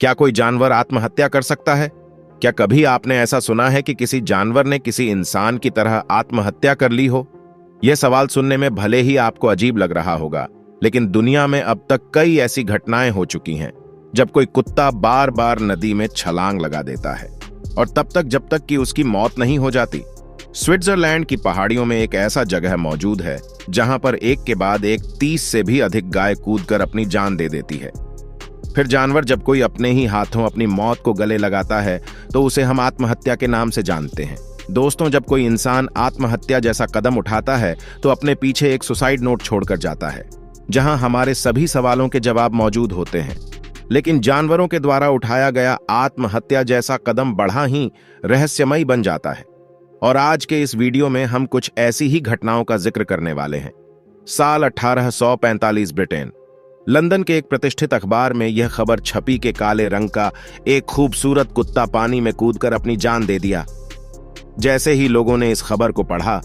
क्या कोई जानवर आत्महत्या कर सकता है? क्या कभी आपने ऐसा सुना है कि किसी जानवर ने किसी इंसान की तरह आत्महत्या कर ली हो? यह सवाल सुनने में भले ही आपको अजीब लग रहा होगा, लेकिन दुनिया में अब तक कई ऐसी घटनाएं हो चुकी हैं जब कोई कुत्ता बार बार नदी में छलांग लगा देता है, और तब तक जब तक कि उसकी मौत नहीं हो जाती। स्विट्जरलैंड की पहाड़ियों में एक ऐसा जगह मौजूद है जहां पर एक के बाद एक 30 से भी अधिक गाय कूदकर अपनी जान दे देती है। फिर जानवर जब कोई अपने ही हाथों अपनी मौत को गले लगाता है तो उसे हम आत्महत्या के नाम से जानते हैं। दोस्तों, जब कोई इंसान आत्महत्या जैसा कदम उठाता है तो अपने पीछे एक सुसाइड नोट छोड़कर जाता है जहां हमारे सभी सवालों के जवाब मौजूद होते हैं। लेकिन जानवरों के द्वारा उठाया गया आत्महत्या जैसा कदम बड़ा ही रहस्यमयी बन जाता है। और आज के इस वीडियो में हम कुछ ऐसी ही घटनाओं का जिक्र करने वाले हैं। साल 1845 ब्रिटेन, लंदन के एक प्रतिष्ठित अखबार में यह खबर छपी कि काले रंग का एक खूबसूरत कुत्ता पानी में कूदकर अपनी जान दे दिया। जैसे ही लोगों ने इस खबर को पढ़ा,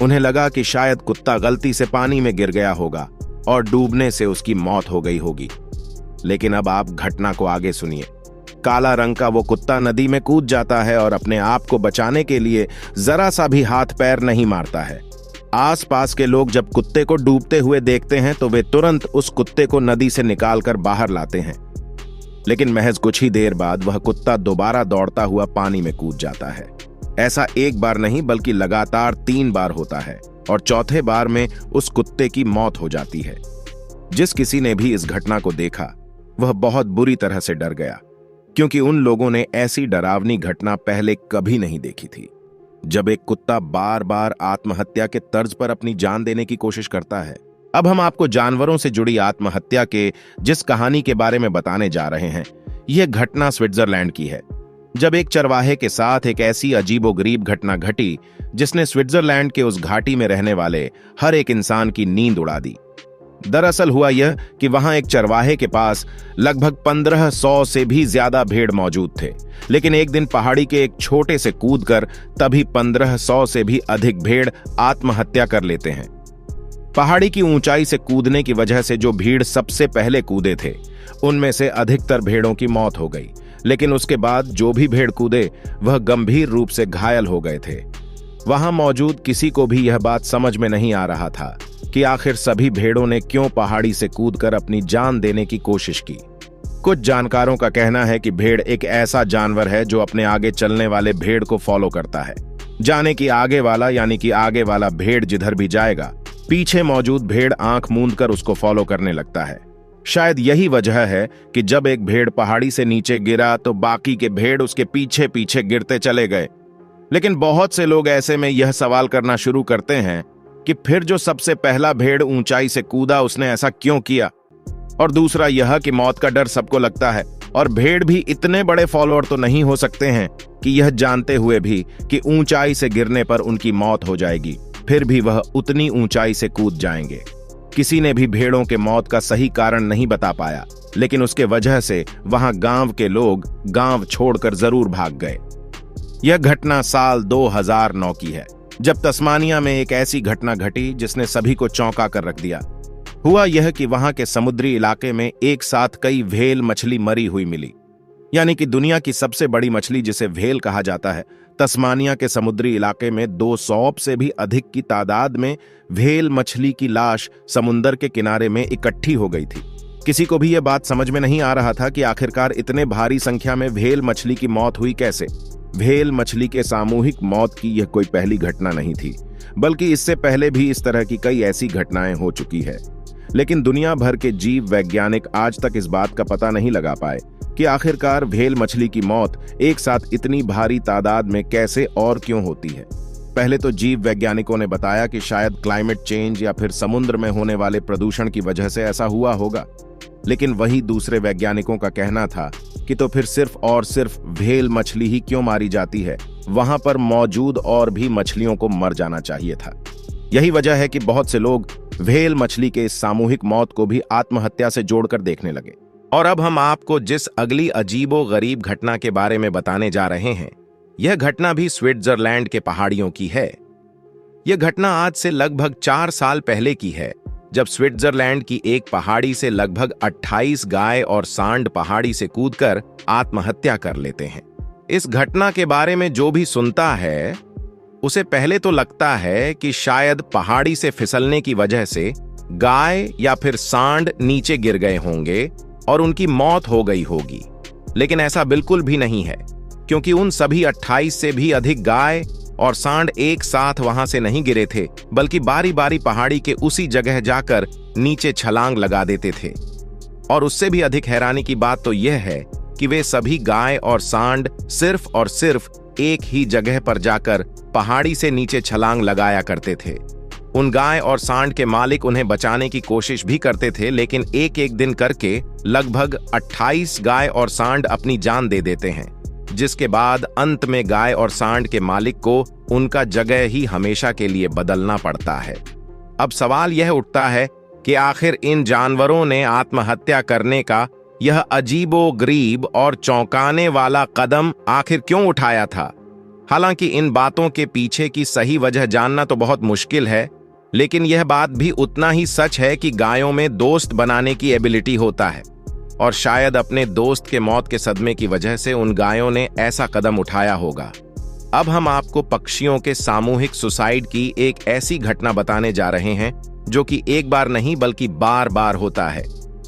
उन्हें लगा कि शायद कुत्ता गलती से पानी में गिर गया होगा और डूबने से उसकी मौत हो गई होगी। लेकिन अब आप घटना को आगे सुनिए। काला रंग का वो कुत्ता नदी में कूद जाता है और अपने आप को बचाने के लिए जरा सा भी हाथ पैर नहीं मारता है। आसपास के लोग जब कुत्ते को डूबते हुए देखते हैं तो वे तुरंत उस कुत्ते को नदी से निकालकर बाहर लाते हैं। लेकिन महज कुछ ही देर बाद वह कुत्ता दोबारा दौड़ता हुआ पानी में कूद जाता है। ऐसा एक बार नहीं बल्कि लगातार 3 बार होता है और चौथे बार में उस कुत्ते की मौत हो जाती है। जिस किसी ने भी इस घटना को देखा वह बहुत बुरी तरह से डर गया, क्योंकि उन लोगों ने ऐसी डरावनी घटना पहले कभी नहीं देखी थी। जब एक कुत्ता बार बार आत्महत्या के तर्ज पर अपनी जान देने की कोशिश करता है। अब हम आपको जानवरों से जुड़ी आत्महत्या के जिस कहानी के बारे में बताने जा रहे हैं, यह घटना स्विट्जरलैंड की है। जब एक चरवाहे के साथ एक ऐसी अजीबोगरीब घटना घटी जिसने स्विट्जरलैंड के उस घाटी में रहने वाले हर एक इंसान की नींद उड़ा दी। दरअसल हुआ यह कि वहां एक चरवाहे के पास लगभग 1500 से भी ज्यादा भेड़ मौजूद थे, लेकिन एक दिन पहाड़ी के एक छोटे से कूदकर तभी 1500 से भी अधिक भेड़ आत्महत्या कर लेते हैं। पहाड़ी की ऊंचाई से कूदने की वजह से जो भीड़ सबसे पहले कूदे थे, उनमें से अधिकतर भेड़ों की मौत हो गई, लेकिन उसके बाद जो भी भेड़ कूदे वह गंभीर रूप से घायल हो गए थे। वहां मौजूद किसी को भी यह बात समझ में नहीं आ रहा था कि आखिर सभी भेड़ों ने क्यों पहाड़ी से कूदकर अपनी जान देने की कोशिश की। कुछ जानकारों का कहना है कि भेड़ एक ऐसा जानवर है जो अपने आगे चलने वाले भेड़ को फॉलो करता है। जाने की आगे वाला यानी कि आगे वाला भेड़ जिधर भी जाएगा, पीछे मौजूद भेड़ आंख मूंद कर उसको फॉलो करने लगता है। शायद यही वजह है कि जब एक भेड़ पहाड़ी से नीचे गिरा तो बाकी के भेड़ उसके पीछे पीछे गिरते चले गए। लेकिन बहुत से लोग ऐसे में यह सवाल करना शुरू करते हैं कि फिर जो सबसे पहला भेड़ ऊंचाई से कूदा उसने ऐसा क्यों किया। और दूसरा यह कि मौत का डर सबको लगता है और भेड़ भी इतने बड़े फॉलोअर तो नहीं हो सकते हैं कि यह जानते हुए भी कि ऊंचाई से गिरने पर उनकी मौत हो जाएगी, फिर भी वह उतनी ऊंचाई से कूद जाएंगे। किसी ने भी भेड़ों के मौत का सही कारण नहीं बता पाया, लेकिन उसके वजह से वहां गांव के लोग गांव छोड़कर जरूर भाग गए। यह घटना साल 2009 की है, जब तस्मानिया में एक ऐसी घटना घटी जिसने सभी को चौंका कर रख दिया। हुआ यह कि वहां के समुद्री इलाके में एक साथ कई व्हेल मछली मरी हुई मिली, यानी कि दुनिया की सबसे बड़ी मछली जिसे व्हेल कहा जाता है। तस्मानिया के समुद्री इलाके में 200 से भी अधिक की तादाद में व्हेल मछली की लाश समुंदर के किनारे में इकट्ठी हो गई थी। किसी को भी यह बात समझ में नहीं आ रहा था कि आखिरकार इतने भारी संख्या में व्हेल मछली की मौत हुई कैसे। व्हेल मछली के सामूहिक मौत की यह कोई पहली घटना नहीं थी, बल्कि इससे पहले भी इस तरह की कई ऐसी घटनाएं हो चुकी है। लेकिन दुनिया भर के जीव वैज्ञानिक आज तक इस बात का पता नहीं लगा पाए कि आखिरकार व्हेल मछली की मौत एक साथ इतनी भारी तादाद में कैसे और क्यों होती है। पहले तो जीव वैज्ञानिकों ने बताया कि शायद क्लाइमेट चेंज या फिर समुद्र में होने वाले प्रदूषण की वजह से ऐसा हुआ होगा, लेकिन वही दूसरे वैज्ञानिकों का कहना था कि तो फिर सिर्फ और सिर्फ व्हेल मछली ही क्यों मारी जाती है, वहां पर मौजूद और भी मछलियों को मर जाना चाहिए था। यही वजह है कि बहुत से लोग व्हेल मछली के इस सामूहिक मौत को भी आत्महत्या से जोड़कर देखने लगे। और अब हम आपको जिस अगली अजीबो गरीब घटना के बारे में बताने जा रहे हैं, यह घटना भी स्विट्जरलैंड के पहाड़ियों की है। यह घटना आज से लगभग 4 साल पहले की है, जब स्विट्जरलैंड की एक पहाड़ी से लगभग 28 गाय और सांड पहाड़ी से कूदकर आत्महत्या कर लेते हैं। इस घटना के बारे में जो भी सुनता है उसे पहले तो लगता है कि शायद पहाड़ी से फिसलने की वजह से गाय या फिर सांड नीचे गिर गए होंगे और उनकी मौत हो गई होगी, लेकिन ऐसा बिल्कुल भी नहीं है, क्योंकि उन सभी 28 से भी अधिक गाय और सांड एक साथ वहां से नहीं गिरे थे, बल्कि बारी बारी पहाड़ी के उसी जगह जाकर नीचे छलांग लगा देते थे। और उससे भी अधिक हैरानी की बात तो यह है कि वे सभी गाय और सांड सिर्फ और सिर्फ एक ही जगह पर जाकर पहाड़ी से नीचे छलांग लगाया करते थे। उन गाय और सांड के मालिक उन्हें बचाने की कोशिश भी करते थे, लेकिन एक एक दिन करके लगभग 28 गाय और सांड अपनी जान दे देते हैं, जिसके बाद अंत में गाय और सांड के मालिक को उनका जगह ही हमेशा के लिए बदलना पड़ता है। अब सवाल यह उठता है कि आखिर इन जानवरों ने आत्महत्या करने का यह अजीबोगरीब और चौंकाने वाला कदम आखिर क्यों उठाया था। हालांकि इन बातों के पीछे की सही वजह जानना तो बहुत मुश्किल है, लेकिन यह बात भी उतना ही सच है कि गायों में दोस्त बनाने की एबिलिटी होता है, और शायद अपने दोस्त के मौत के सदमे की वजह से उन गायों ने ऐसा कदम उठाया होगा। अब हम आपको पक्षियों के सामूहिक सुसाइड की एक ऐसी घटना बताने जा रहे हैं जो कि एक बार नहीं बल्कि बार बार होता है।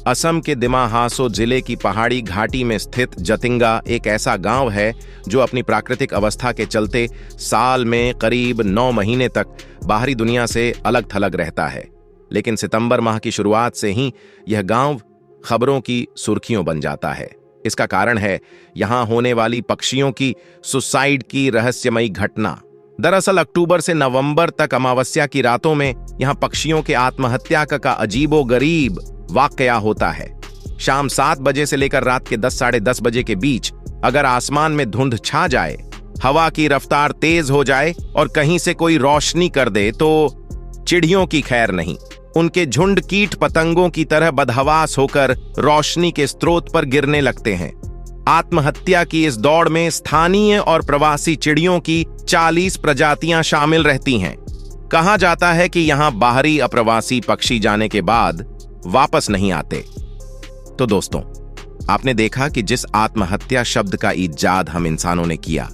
असम के दिमा हासो जिले की पहाड़ी घाटी में स्थित जतिंगा एक ऐसा गांव है जो अपनी प्राकृतिक अवस्था के चलते साल में करीब 9 महीने तक बाहरी दुनिया से अलग थलग रहता है। लेकिन सितंबर माह की शुरुआत से ही यह गांव खबरों की सुर्खियों बन जाता है। इसका कारण है यहां होने वाली पक्षियों की सुसाइड की रहस्यमयी घटना। दरअसल अक्टूबर से नवंबर तक अमावस्या की रातों में यहां पक्षियों के आत्महत्या का अजीबोगरीब वाकया होता है। शाम 7 बजे से लेकर रात के 10 साढ़े 10 बजे के बीच अगर आसमान में धुंध छा जाए, हवा की रफ्तार तेज हो जाए और कहीं से कोई रोशनी कर दे तो चिड़ियों की खैर नहीं। उनके झुंड कीट पतंगों की तरह बदहवास होकर रोशनी के स्रोत पर गिरने लगते हैं। आत्महत्या की इस दौड़ में स्थानीय और प्रवासी चिड़ियों की 40 प्रजातियां शामिल रहती हैं। कहा जाता है कि यहां बाहरी अप्रवासी पक्षी जाने के बाद वापस नहीं आते। तो दोस्तों, आपने देखा कि जिस आत्महत्या शब्द का इजाद हम इंसानों ने किया,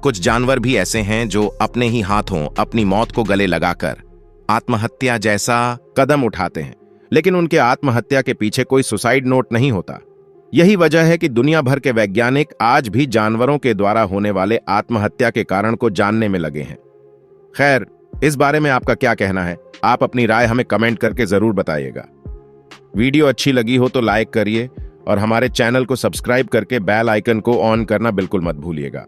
कुछ जानवर भी ऐसे हैं जो अपने ही हाथों अपनी मौत को गले लगाकर आत्महत्या जैसा कदम उठाते हैं, लेकिन उनके आत्महत्या के पीछे कोई सुसाइड नोट नहीं होता। यही वजह है कि दुनिया भर के वैज्ञानिक आज भी जानवरों के द्वारा होने वाले आत्महत्या के कारण को जानने में लगे हैं। खैर, इस बारे में आपका क्या कहना है? आप अपनी राय हमें कमेंट करके जरूर बताइएगा। वीडियो अच्छी लगी हो तो लाइक करिए और हमारे चैनल को सब्सक्राइब करके बेल आइकन को ऑन करना बिल्कुल मत भूलिएगा।